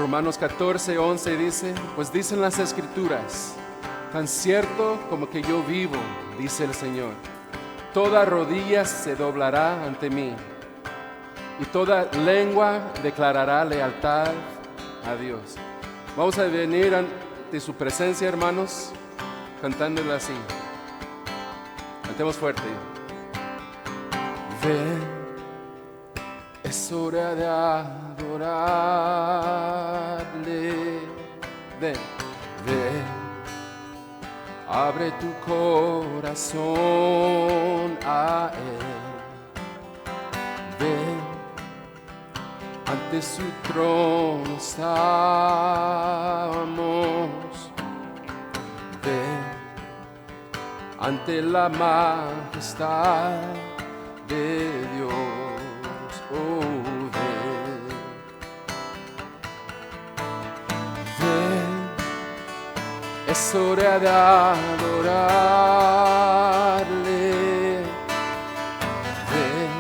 Romanos 14:11 dice, pues dicen las Escrituras, tan cierto como que yo vivo, dice el Señor, toda rodilla se doblará ante mí y toda lengua declarará lealtad a Dios. Vamos a venir ante su presencia, hermanos, cantándole así. Cantemos fuerte. Ven, es hora de adorarle. Ven, ven, abre tu corazón a Él. Ven, ante su trono estamos. Ven, ante la majestad de Dios. Oh, ven, ven, es hora de adorarle. Ven,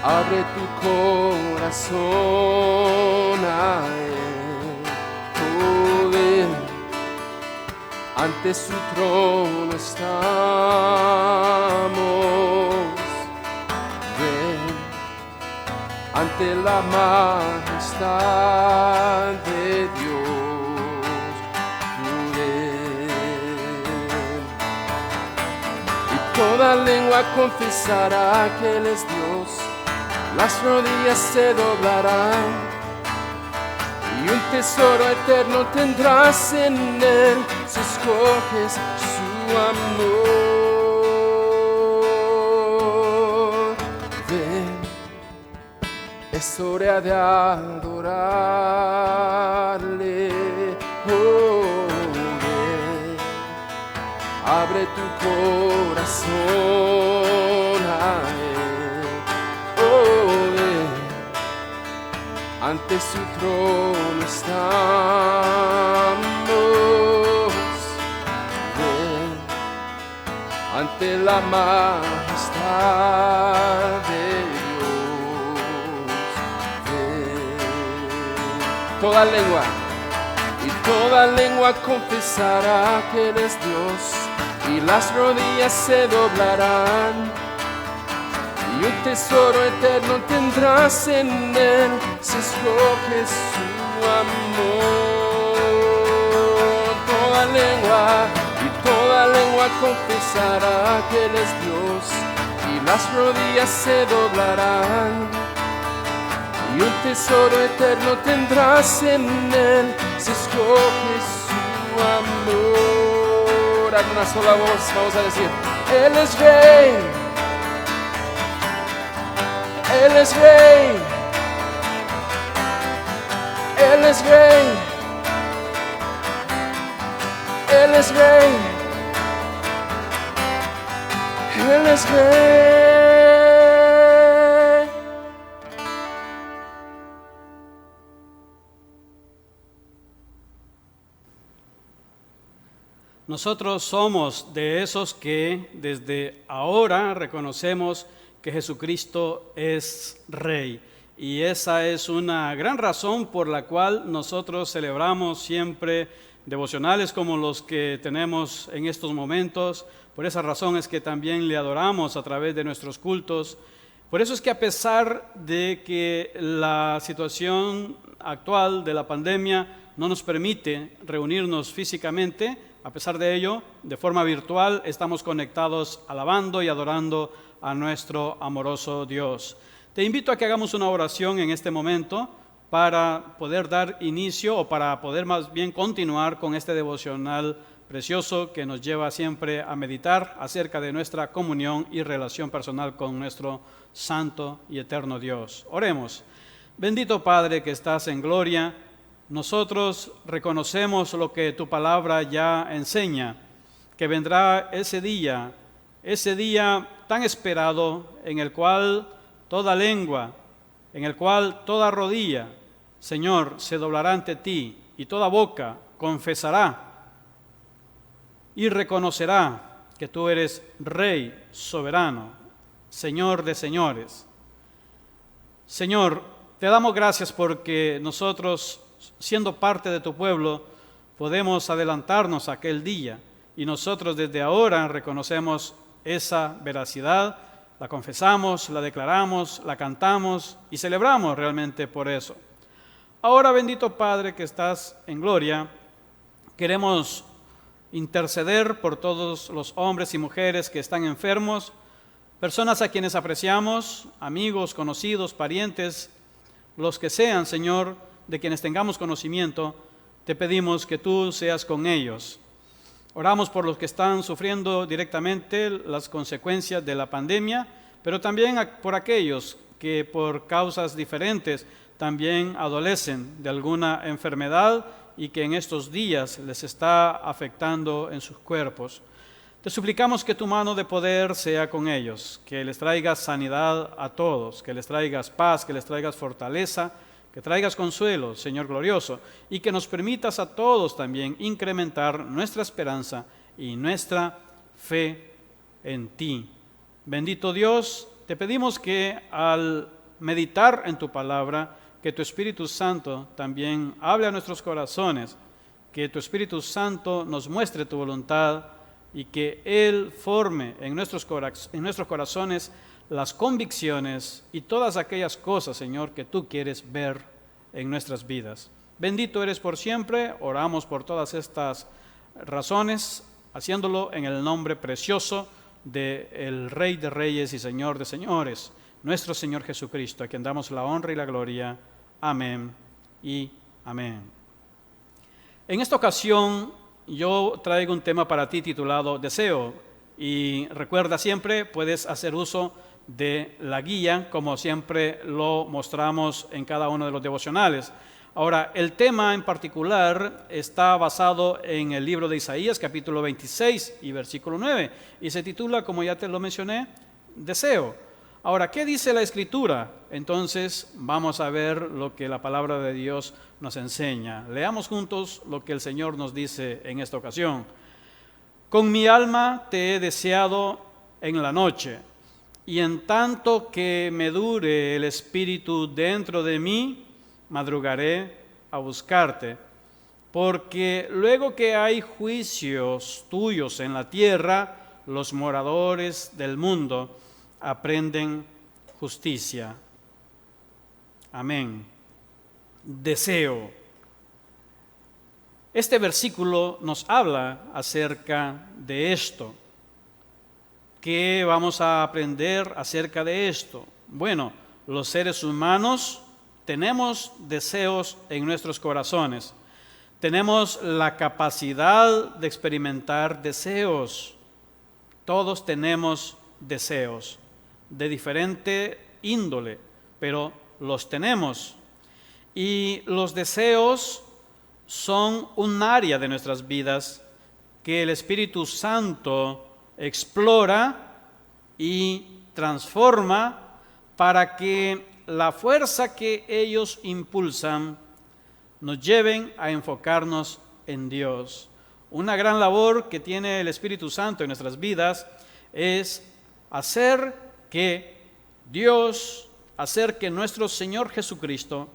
abre tu corazón a Él. Oh, ven, ante su trono estamos. Ven, ante la majestad de Dios. Ven, y toda lengua confesará que Él es Dios. Las rodillas se doblarán y un tesoro eterno tendrás en Él si escoges su amor. Ven, es hora de adorarle. Oh, ven, abre tu corazón a Él. Oh, ven, ante su trono estamos. Ven, ante la majestad de Dios. Ven, toda lengua confesará que Él es Dios, y las rodillas se doblarán. Y un tesoro eterno tendrás en Él si escoges su amor. Toda lengua confesará que Él es Dios, y las rodillas se doblarán. Y un tesoro eterno tendrás en Él si escoges su amor. En una sola voz vamos a decir, Él es Rey. Él es Rey, Él es Rey, Él es Rey, Él es Rey. Nosotros somos de esos que desde ahora reconocemos que Jesucristo es Rey, y esa es una gran razón por la cual nosotros celebramos siempre devocionales como los que tenemos en estos momentos. Por esa razón es que también le adoramos a través de nuestros cultos. Por eso es que a pesar de que la situación actual de la pandemia no nos permite reunirnos físicamente, a pesar de ello, de forma virtual estamos conectados alabando y adorando a nuestro amoroso Dios. Te invito a que hagamos una oración en este momento para poder dar inicio, o para poder más bien continuar con este devocional precioso que nos lleva siempre a meditar acerca de nuestra comunión y relación personal con nuestro santo y eterno Dios. Oremos. Bendito Padre que estás en gloria, nosotros reconocemos lo que tu palabra ya enseña, que vendrá ese día tan esperado, en el cual toda lengua, en el cual toda rodilla, Señor, se doblará ante ti, y toda boca confesará y reconocerá que tú eres Rey soberano, Señor de señores. Señor, te damos gracias porque nosotros, siendo parte de tu pueblo, podemos adelantarnos a aquel día y nosotros desde ahora reconocemos esa veracidad, la confesamos, la declaramos, la cantamos y celebramos realmente por eso. Ahora, bendito Padre que estás en gloria, queremos interceder por todos los hombres y mujeres que están enfermos, personas a quienes apreciamos, amigos, conocidos, parientes, los que sean, Señor, de quienes tengamos conocimiento, te pedimos que tú seas con ellos. Oramos por los que están sufriendo directamente las consecuencias de la pandemia, pero también por aquellos que por causas diferentes también adolecen de alguna enfermedad y que en estos días les está afectando en sus cuerpos. Te suplicamos que tu mano de poder sea con ellos, que les traigas sanidad a todos, que les traigas paz, que les traigas fortaleza, que traigas consuelo, Señor glorioso, y que nos permitas a todos también incrementar nuestra esperanza y nuestra fe en ti. Bendito Dios, te pedimos que al meditar en tu palabra, que tu Espíritu Santo también hable a nuestros corazones, que tu Espíritu Santo nos muestre tu voluntad y que Él forme en nuestros corazones las convicciones y todas aquellas cosas, Señor, que tú quieres ver en nuestras vidas. Bendito eres por siempre, oramos por todas estas razones, haciéndolo en el nombre precioso del Rey de Reyes y Señor de Señores, nuestro Señor Jesucristo, a quien damos la honra y la gloria. Amén y amén. En esta ocasión yo traigo un tema para ti titulado Deseo, y recuerda siempre, puedes hacer uso de la guía como siempre lo mostramos en cada uno de los devocionales. Ahora, el tema en particular está basado en el libro de Isaías, capítulo 26 y versículo 9, y se titula, como ya te lo mencioné, Deseo. Ahora, ¿qué dice la Escritura? Entonces, vamos a ver lo que la palabra de Dios nos enseña. Leamos juntos lo que el Señor nos dice en esta ocasión. Con mi alma te he deseado en la noche, y en tanto que me dure el espíritu dentro de mí, madrugaré a buscarte, porque luego que hay juicios tuyos en la tierra, los moradores del mundo aprenden justicia. Amén. Deseo. Este versículo nos habla acerca de esto. ¿Qué vamos a aprender acerca de esto? Bueno, los seres humanos tenemos deseos en nuestros corazones. Tenemos la capacidad de experimentar deseos. Todos tenemos deseos de diferente índole, pero los tenemos. Y los deseos son un área de nuestras vidas que el Espíritu Santo explora y transforma para que la fuerza que ellos impulsan nos lleven a enfocarnos en Dios. Una gran labor que tiene el Espíritu Santo en nuestras vidas es hacer que Dios, hacer que nuestro Señor Jesucristo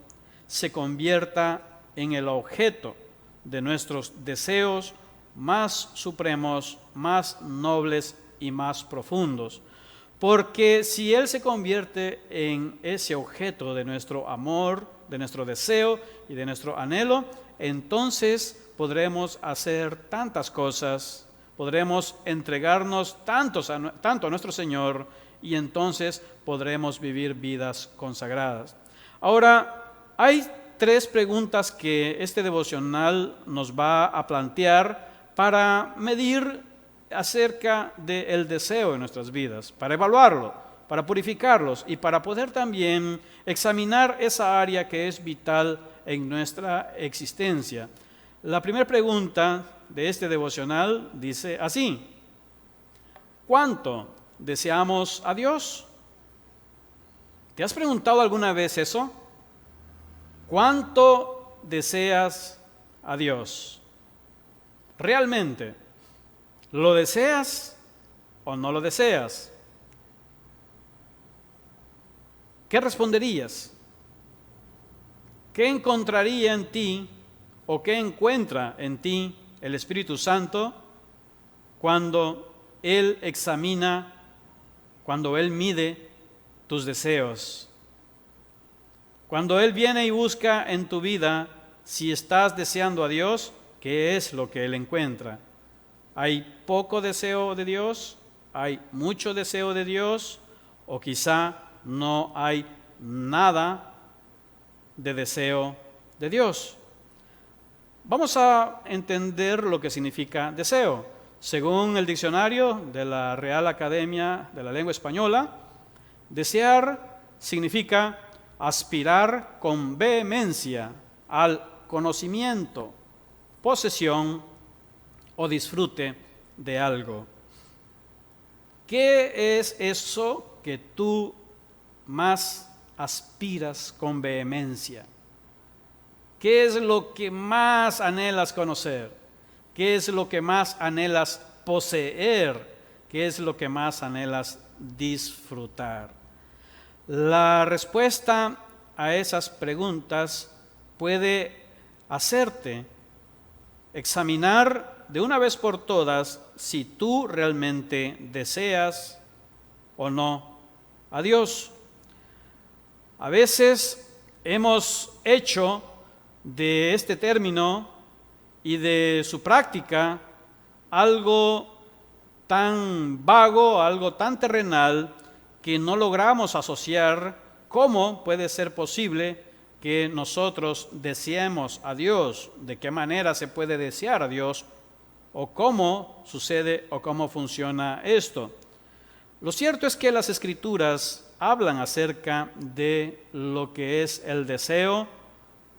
se convierta en el objeto de nuestros deseos más supremos, más nobles y más profundos. Porque si Él se convierte en ese objeto de nuestro amor, de nuestro deseo y de nuestro anhelo, entonces podremos hacer tantas cosas, podremos entregarnos tanto a nuestro Señor y entonces podremos vivir vidas consagradas. Ahora, hay 3 preguntas que este devocional nos va a plantear para medir acerca del deseo en nuestras vidas, para evaluarlo, para purificarlos y para poder también examinar esa área que es vital en nuestra existencia. La primera pregunta de este devocional dice así: ¿cuánto deseamos a Dios? ¿Te has preguntado alguna vez eso? ¿Cuánto deseas a Dios? ¿Realmente lo deseas o no lo deseas? ¿Qué responderías? ¿Qué encontraría en ti o qué encuentra en ti el Espíritu Santo cuando Él examina, cuando Él mide tus deseos? Cuando Él viene y busca en tu vida si estás deseando a Dios, ¿qué es lo que Él encuentra? ¿Hay poco deseo de Dios? ¿Hay mucho deseo de Dios? ¿O quizá no hay nada de deseo de Dios? Vamos a entender lo que significa deseo. Según el diccionario de la Real Academia de la Lengua Española, desear significa aspirar con vehemencia al conocimiento, posesión o disfrute de algo. ¿Qué es eso que tú más aspiras con vehemencia? ¿Qué es lo que más anhelas conocer? ¿Qué es lo que más anhelas poseer? ¿Qué es lo que más anhelas disfrutar? La respuesta a esas preguntas puede hacerte examinar de una vez por todas si tú realmente deseas o no a Dios. A veces hemos hecho de este término y de su práctica algo tan vago, algo tan terrenal, que no logramos asociar cómo puede ser posible que nosotros deseemos a Dios, de qué manera se puede desear a Dios, o cómo sucede o cómo funciona esto. Lo cierto es que las Escrituras hablan acerca de lo que es el deseo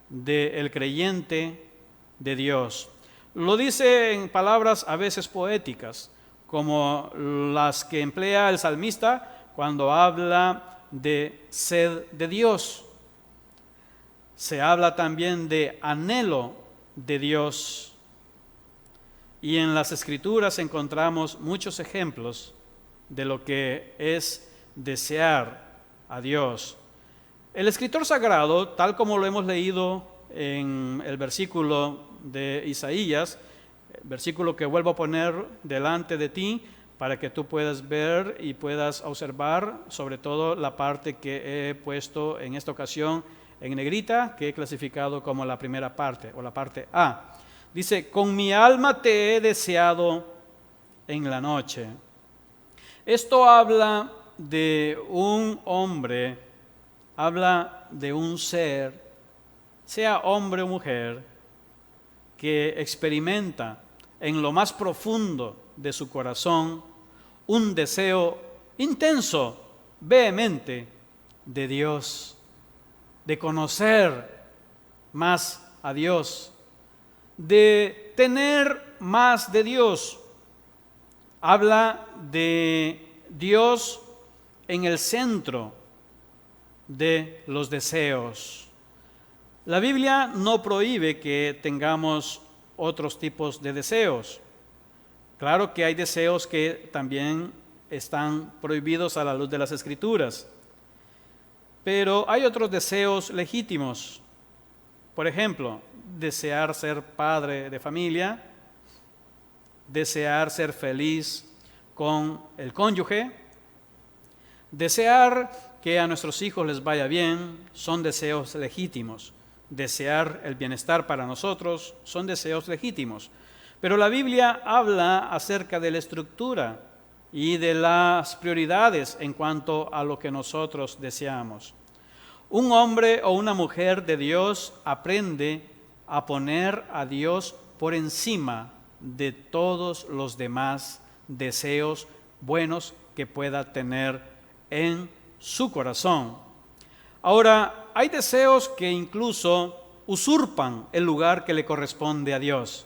del creyente de Dios. Lo dice en palabras a veces poéticas, como las que emplea el salmista cuando habla de sed de Dios. Se habla también de anhelo de Dios. Y en las Escrituras encontramos muchos ejemplos de lo que es desear a Dios. El escritor sagrado, tal como lo hemos leído en el versículo de Isaías, versículo que vuelvo a poner delante de ti, para que tú puedas ver y puedas observar, sobre todo la parte que he puesto en esta ocasión en negrita, que he clasificado como la primera parte, o la parte A. Dice, con mi alma te he deseado en la noche. Esto habla de un hombre, habla de un ser, sea hombre o mujer, que experimenta en lo más profundo de su corazón un deseo intenso, vehemente de Dios, de conocer más a Dios, de tener más de Dios. Habla de Dios en el centro de los deseos. La Biblia no prohíbe que tengamos otros tipos de deseos. Claro que hay deseos que también están prohibidos a la luz de las Escrituras, pero hay otros deseos legítimos. Por ejemplo, desear ser padre de familia, desear ser feliz con el cónyuge, desear que a nuestros hijos les vaya bien, son deseos legítimos. Desear el bienestar para nosotros son deseos legítimos. Pero la Biblia habla acerca de la estructura y de las prioridades en cuanto a lo que nosotros deseamos. Un hombre o una mujer de Dios aprende a poner a Dios por encima de todos los demás deseos buenos que pueda tener en su corazón. Ahora, hay deseos que incluso usurpan el lugar que le corresponde a Dios.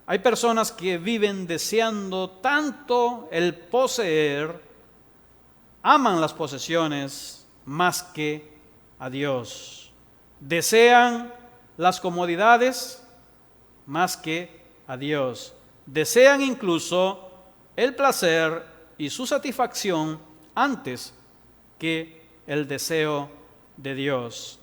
Hay personas que viven deseando tanto el poseer, aman las posesiones más que a Dios. Desean las comodidades más que a Dios. Desean incluso el placer y su satisfacción antes que el deseo de Dios.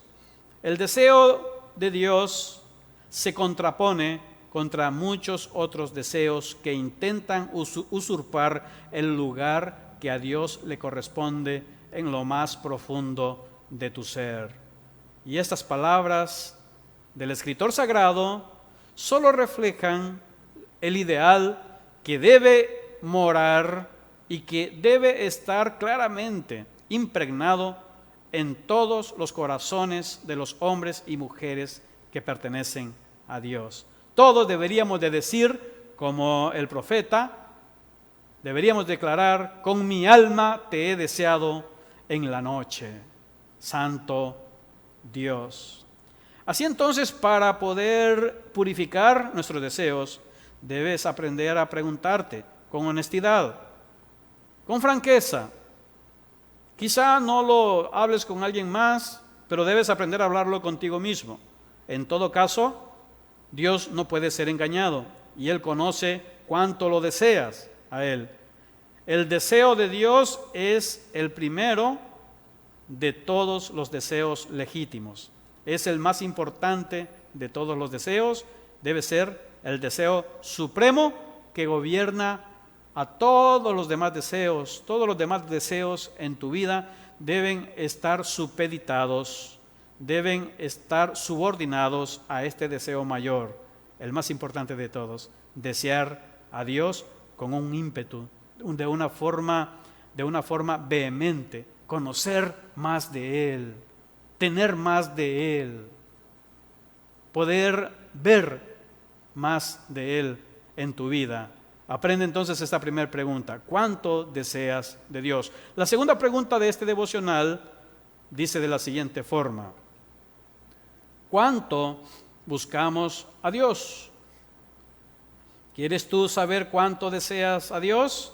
el deseo de Dios se contrapone contra muchos otros deseos que intentan usurpar el lugar que a Dios le corresponde en lo más profundo de tu ser. Y estas palabras del escritor sagrado solo reflejan el ideal que debe morar y que debe estar claramente impregnado en todos los corazones de los hombres y mujeres que pertenecen a Dios. Todos deberíamos de decir, como el profeta, deberíamos declarar: con mi alma te he deseado en la noche, Santo Dios. Así entonces, para poder purificar nuestros deseos, debes aprender a preguntarte con honestidad, con franqueza. Quizá no lo hables con alguien más, pero debes aprender a hablarlo contigo mismo. En todo caso, Dios no puede ser engañado y Él conoce cuánto lo deseas a Él. El deseo de Dios es el primero de todos los deseos legítimos. Es el más importante de todos los deseos. Debe ser el deseo supremo que gobierna a todos los demás deseos. Todos los demás deseos en tu vida deben estar supeditados, deben estar subordinados a este deseo mayor, el más importante de todos: desear a Dios con un ímpetu, de una forma vehemente, conocer más de Él, tener más de Él, poder ver más de Él en tu vida. Aprende entonces esta primera pregunta: ¿cuánto deseas de Dios? La segunda pregunta de este devocional dice de la siguiente forma: ¿cuánto buscamos a Dios? ¿Quieres tú saber cuánto deseas a Dios?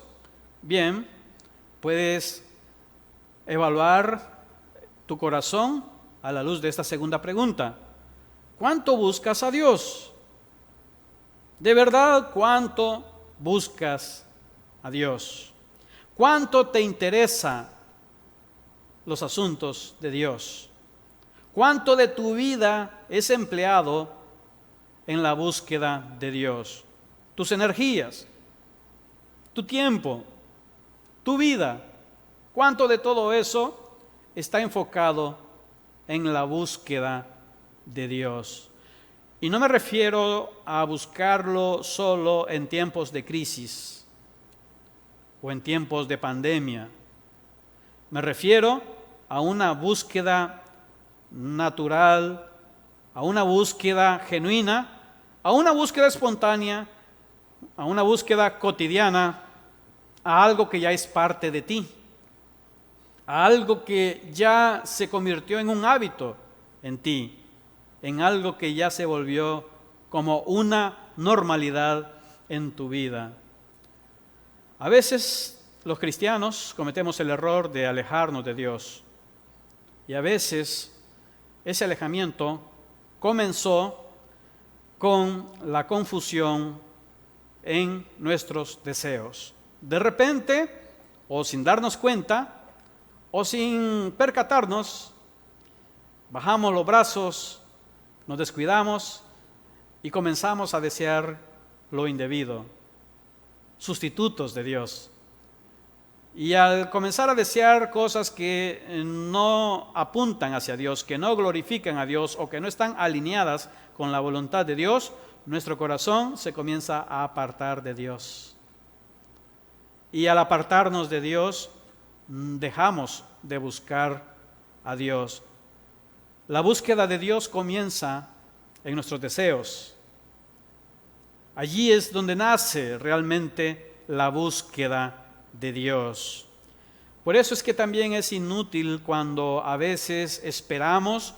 Bien, puedes evaluar tu corazón a la luz de esta segunda pregunta: ¿cuánto buscas a Dios? De verdad, ¿cuánto buscas a Dios? ¿Cuánto te interesan los asuntos de Dios? ¿Cuánto de tu vida es empleado en la búsqueda de Dios? Tus energías, tu tiempo, tu vida, ¿cuánto de todo eso está enfocado en la búsqueda de Dios? Y no me refiero a buscarlo solo en tiempos de crisis o en tiempos de pandemia. Me refiero a una búsqueda natural, a una búsqueda genuina, a una búsqueda espontánea, a una búsqueda cotidiana, a algo que ya es parte de ti, a algo que ya se convirtió en un hábito en ti, en algo que ya se volvió como una normalidad en tu vida. A veces los cristianos cometemos el error de alejarnos de Dios, y a veces ese alejamiento comenzó con la confusión en nuestros deseos. De repente, o sin darnos cuenta, o sin percatarnos, bajamos los brazos, nos descuidamos y comenzamos a desear lo indebido, sustitutos de Dios. Y al comenzar a desear cosas que no apuntan hacia Dios, que no glorifican a Dios o que no están alineadas con la voluntad de Dios, nuestro corazón se comienza a apartar de Dios. Y al apartarnos de Dios, dejamos de buscar a Dios. La búsqueda de Dios comienza en nuestros deseos. Allí es donde nace realmente la búsqueda de Dios. Por eso es que también es inútil cuando a veces esperamos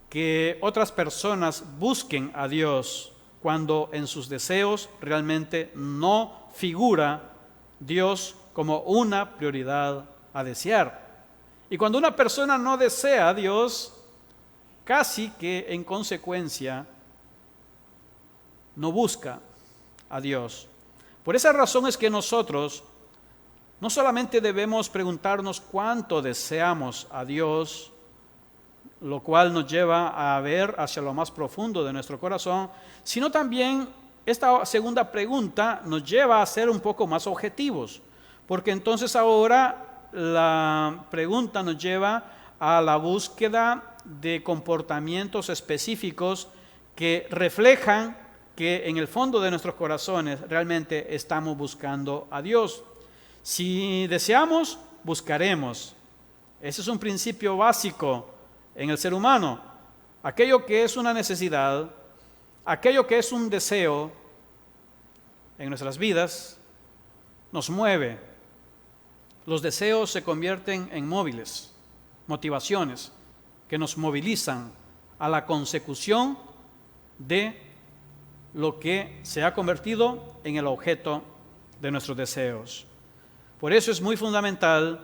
que otras personas busquen a Dios, cuando en sus deseos realmente no figura Dios como una prioridad a desear. Y cuando una persona no desea a Dios, casi que en consecuencia no busca a Dios. Por esa razón es que nosotros no solamente debemos preguntarnos cuánto deseamos a Dios lo cual nos lleva a ver hacia lo más profundo de nuestro corazón, sino también esta segunda pregunta nos lleva a ser un poco más objetivos, porque entonces ahora la pregunta nos lleva a la búsqueda de comportamientos específicos que reflejan que en el fondo de nuestros corazones realmente estamos buscando a Dios. Si deseamos, buscaremos. Ese es un principio básico en el ser humano. Aquello que es una necesidad, aquello que es un deseo en nuestras vidas, nos mueve. Los deseos se convierten en móviles, motivaciones que nos movilizan a la consecución de lo que se ha convertido en el objeto de nuestros deseos. Por eso es muy fundamental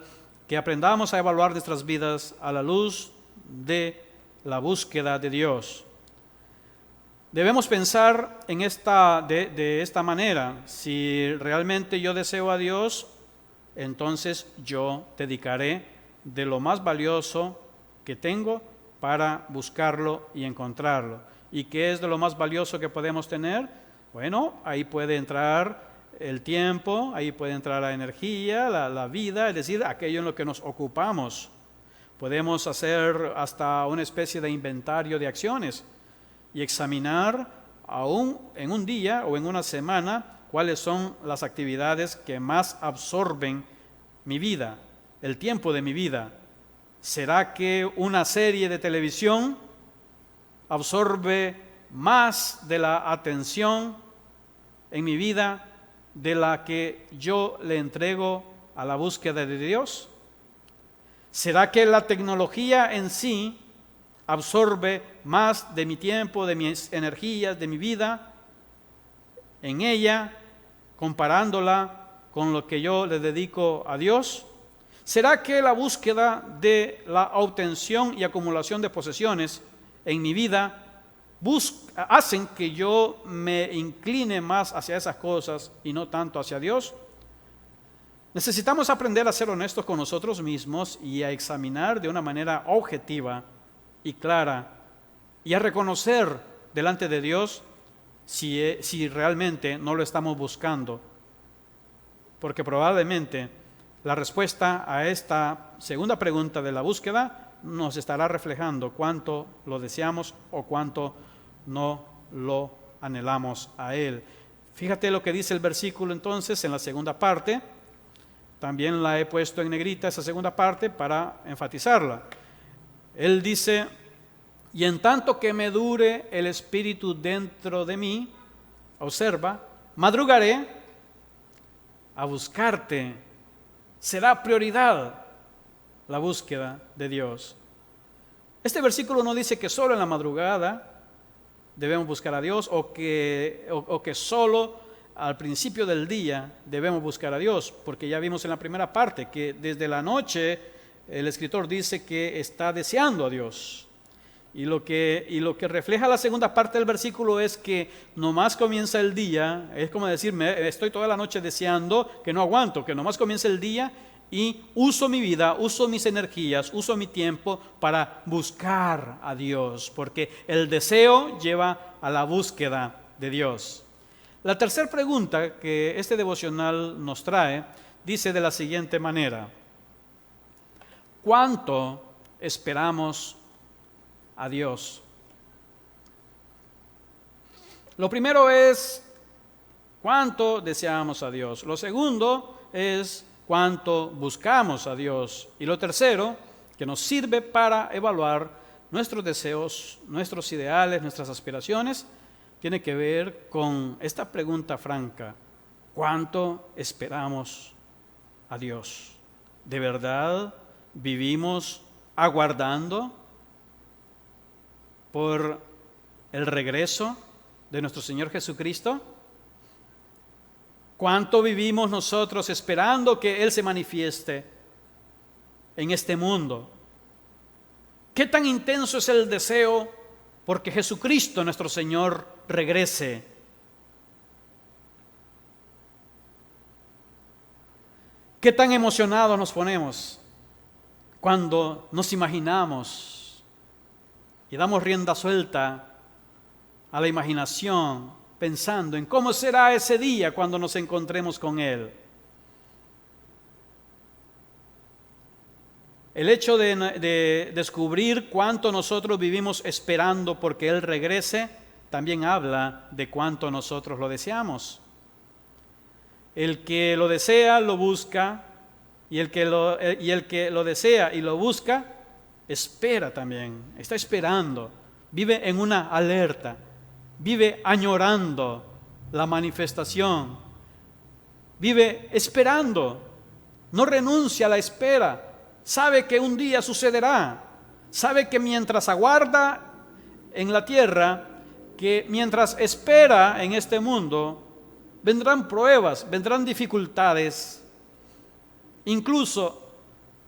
que aprendamos a evaluar nuestras vidas a la luz de la búsqueda de Dios. Debemos pensar en de esta manera: si realmente yo deseo a Dios, entonces yo dedicaré de lo más valioso que tengo para buscarlo y encontrarlo. ¿Y qué es de lo más valioso que podemos tener? Bueno, ahí puede entrar el tiempo, ahí puede entrar la energía, la vida, es decir, aquello en lo que nos ocupamos. Podemos hacer hasta una especie de inventario de acciones y examinar aún en un día o en una semana cuáles son las actividades que más absorben mi vida, el tiempo de mi vida. ¿Será que una serie de televisión absorbe más de la atención en mi vida de la que yo le entrego a la búsqueda de Dios? ¿Será que la tecnología en sí absorbe más de mi tiempo, de mis energías, de mi vida en ella, comparándola con lo que yo le dedico a Dios? ¿Será que la búsqueda de la obtención y acumulación de posesiones en mi vida hacen que yo me incline más hacia esas cosas y no tanto hacia Dios? Necesitamos aprender a ser honestos con nosotros mismos y a examinar de una manera objetiva y clara y a reconocer delante de Dios si realmente no lo estamos buscando, porque probablemente la respuesta a esta segunda pregunta de la búsqueda nos estará reflejando cuánto lo deseamos o cuánto no lo anhelamos a Él. Fíjate lo que dice el versículo entonces en la segunda parte. También la he puesto en negrita esa segunda parte para enfatizarla. Él dice: y en tanto que me dure el Espíritu dentro de mí, observa, madrugaré a buscarte. Será prioridad la búsqueda de Dios. Este versículo no dice que solo en la madrugada debemos buscar a Dios o que solo al principio del día debemos buscar a Dios, porque ya vimos en la primera parte que desde la noche el escritor dice que está deseando a Dios. Y lo que refleja la segunda parte del versículo es que nomás comienza el día, es como decir, estoy toda la noche deseando, que no aguanto, que nomás comienza el día y uso mi vida, uso mis energías, uso mi tiempo para buscar a Dios, porque el deseo lleva a la búsqueda de Dios. La tercera pregunta que este devocional nos trae dice de la siguiente manera: ¿cuánto esperamos a Dios? Lo primero es cuánto deseamos a Dios. Lo segundo es cuánto buscamos a Dios. Y lo tercero, que nos sirve para evaluar nuestros deseos, nuestros ideales, nuestras aspiraciones, tiene que ver con esta pregunta franca: ¿cuánto esperamos a Dios? ¿De verdad vivimos aguardando por el regreso de nuestro Señor Jesucristo? ¿Cuánto vivimos nosotros esperando que Él se manifieste en este mundo? ¿Qué tan intenso es el deseo porque Jesucristo nuestro Señor regrese? ¿Qué tan emocionados nos ponemos cuando nos imaginamos y damos rienda suelta a la imaginación, pensando en cómo será ese día cuando nos encontremos con Él. El hecho de descubrir cuánto nosotros vivimos esperando porque Él regrese, también habla de cuánto nosotros lo deseamos. El que lo desea, lo busca, y el que lo desea y lo busca, espera también, está esperando, vive en una alerta, vive añorando la manifestación, vive esperando, no renuncia a la espera, sabe que un día sucederá, sabe que mientras aguarda en la tierra, que mientras espera en este mundo, vendrán pruebas, vendrán dificultades, incluso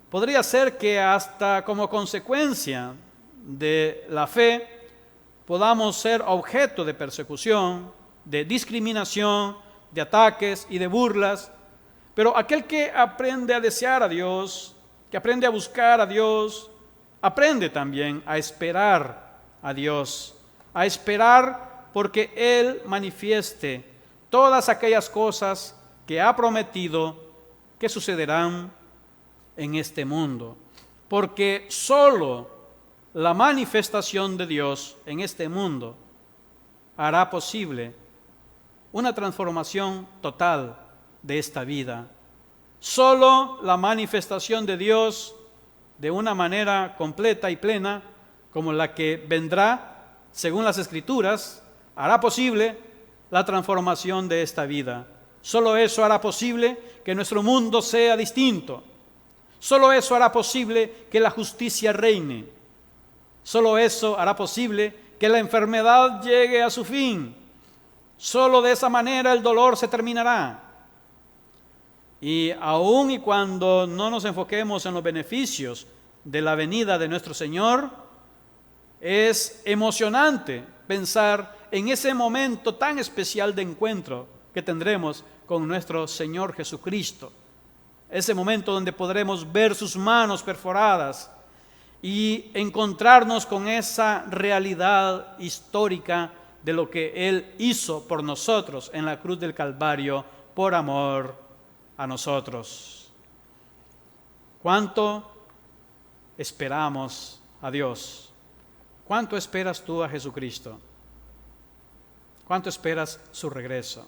podría ser que hasta como consecuencia de la fe podamos ser objeto de persecución, de discriminación, de ataques y de burlas. Pero aquel que aprende a desear a Dios, que aprende a buscar a Dios, aprende también a esperar a Dios, a esperar porque Él manifieste todas aquellas cosas que ha prometido que sucederán en este mundo. Porque solo la manifestación de Dios en este mundo hará posible una transformación total de esta vida. Solo la manifestación de Dios de una manera completa y plena, como la que vendrá, según las Escrituras, hará posible la transformación de esta vida. Solo eso hará posible que nuestro mundo sea distinto. Solo eso hará posible que la justicia reine. Solo eso hará posible que la enfermedad llegue a su fin. Solo de esa manera el dolor se terminará. Y aun y cuando no nos enfoquemos en los beneficios de la venida de nuestro Señor, es emocionante pensar en ese momento tan especial de encuentro que tendremos con nuestro Señor Jesucristo. Ese momento donde podremos ver sus manos perforadas y encontrarnos con esa realidad histórica de lo que Él hizo por nosotros en la cruz del Calvario por amor a nosotros. ¿Cuánto esperamos a Dios? ¿Cuánto esperas tú a Jesucristo? ¿Cuánto esperas su regreso?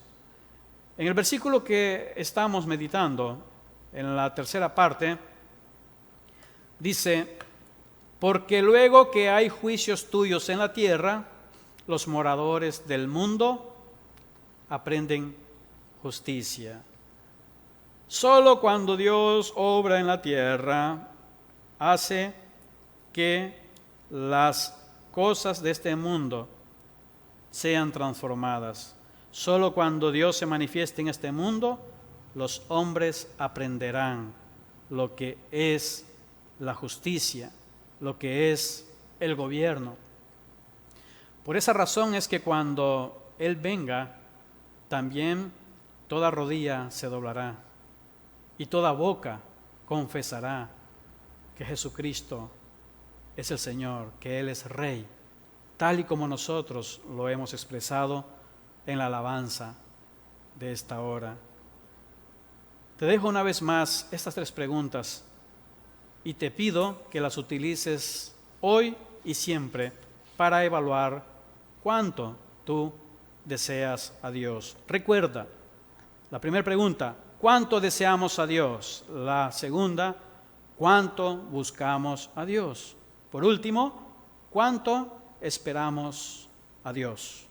En el versículo que estamos meditando, en la tercera parte, dice: porque luego que hay juicios tuyos en la tierra, los moradores del mundo aprenden justicia. Solo cuando Dios obra en la tierra, hace que las cosas de este mundo sean transformadas. Solo cuando Dios se manifieste en este mundo, los hombres aprenderán lo que es la justicia, lo que es el gobierno. Por esa razón es que cuando Él venga, también toda rodilla se doblará y toda boca confesará que Jesucristo es el Señor, que Él es Rey, tal y como nosotros lo hemos expresado en la alabanza de esta hora. Te dejo una vez más estas 3 preguntas y te pido que las utilices hoy y siempre para evaluar cuánto tú deseas a Dios. Recuerda, la primera pregunta: ¿cuánto deseamos a Dios? La segunda: ¿cuánto buscamos a Dios? Por último, ¿cuánto esperamos a Dios?